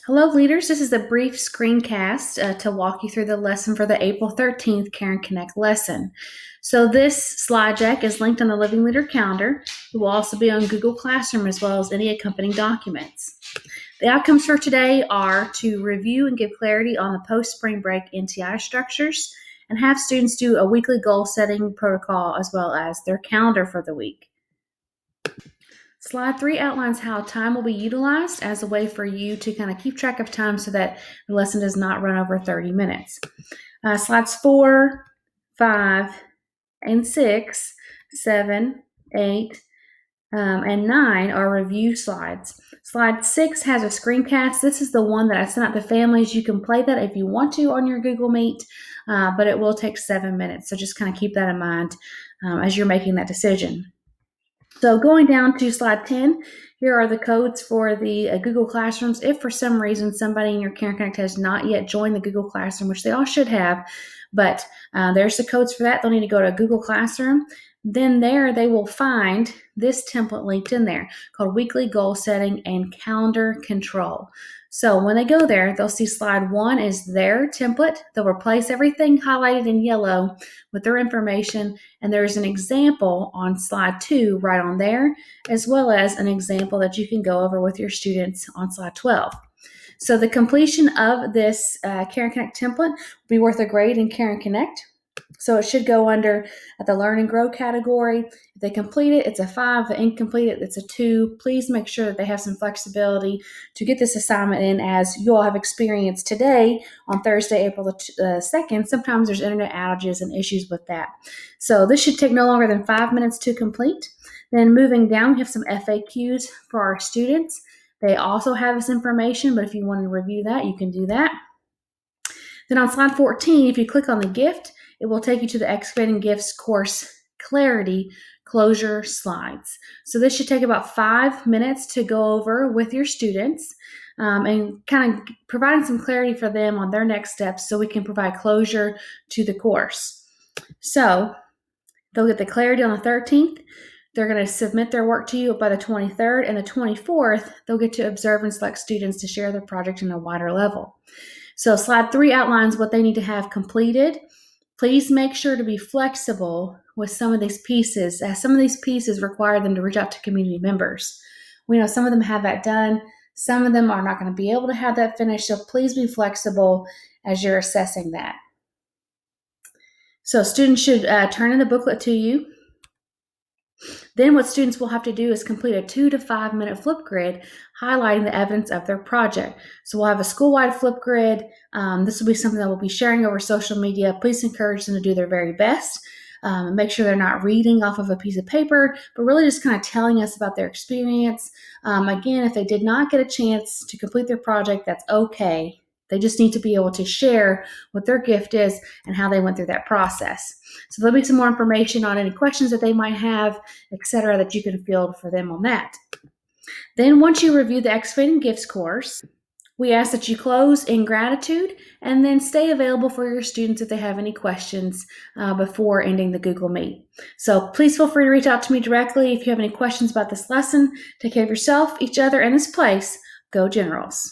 Hello, leaders. This is a brief screencast to walk you through the lesson for the April 13th Karen Connect lesson. So this slide deck is linked on the Living Leader calendar. It will also be on Google Classroom as well as any accompanying documents. The outcomes for today are to review and give clarity on the post-spring break NTI structures and have students do a weekly goal setting protocol as well as their calendar for the week. Slide 3 outlines how time will be utilized as a way for you to kind of keep track of time so that the lesson does not run over 30 minutes. Slides 4, 5, and 6, 7, 8, and 9 are review slides. Slide 6 has a screencast. This is the one that I sent out to families. You can play that if you want to on your Google Meet, but it will take 7 minutes. So just kind of keep that in mind as you're making that decision. So going down to slide 10, here are the codes for the Google Classrooms. If for some reason somebody in your Karen Connect has not yet joined the Google Classroom, which they all should have, but there's the codes for that. They'll need to go to Google Classroom. Then there they will find this template linked in there called Weekly Goal Setting and Calendar Control. So when they go there, they'll see slide 1 is their template. They'll replace everything highlighted in yellow with their information, and there's an example on slide 2 right on there, as well as an example that you can go over with your students on slide 12. So the completion of this Karen Connect template will be worth a grade in Karen Connect. So it should go under the Learn and Grow category. If they complete it, it's a 5. If they incomplete it, it's a 2. Please make sure that they have some flexibility to get this assignment in, as you all have experienced today on Thursday, April the 2nd. Sometimes there's internet outages and issues with that. So this should take no longer than 5 minutes to complete. Then moving down, we have some FAQs for our students. They also have this information, but if you want to review that, you can do that. Then on slide 14, if you click on the gift, it will take you to the Excavating Gifts course Clarity closure slides. So this should take about 5 minutes to go over with your students and kind of providing some clarity for them on their next steps so we can provide closure to the course. So they'll get the clarity on the 13th. They're going to submit their work to you by the 23rd, and the 24th, they'll get to observe and select students to share their project in a wider level. So slide 3 outlines what they need to have completed. Please make sure to be flexible with some of these pieces, as some of these pieces require them to reach out to community members. We know some of them have that done. Some of them are not going to be able to have that finished, so please be flexible as you're assessing that. So students should turn in the booklet to you. Then what students will have to do is complete a 2 to 5 minute flip grid highlighting the evidence of their project. So we'll have a school-wide flip grid. This will be something that we'll be sharing over social media. Please encourage them to do their very best. Make sure they're not reading off of a piece of paper, but really just kind of telling us about their experience. Again, if they did not get a chance to complete their project, that's okay. They just need to be able to share what their gift is and how they went through that process. So there'll be some more information on any questions that they might have, etc., that you can field for them on that. Then once you review the Excavating Gifts course, we ask that you close in gratitude and then stay available for your students if they have any questions before ending the Google Meet. So please feel free to reach out to me directly if you have any questions about this lesson. Take care of yourself, each other, and this place. Go Generals.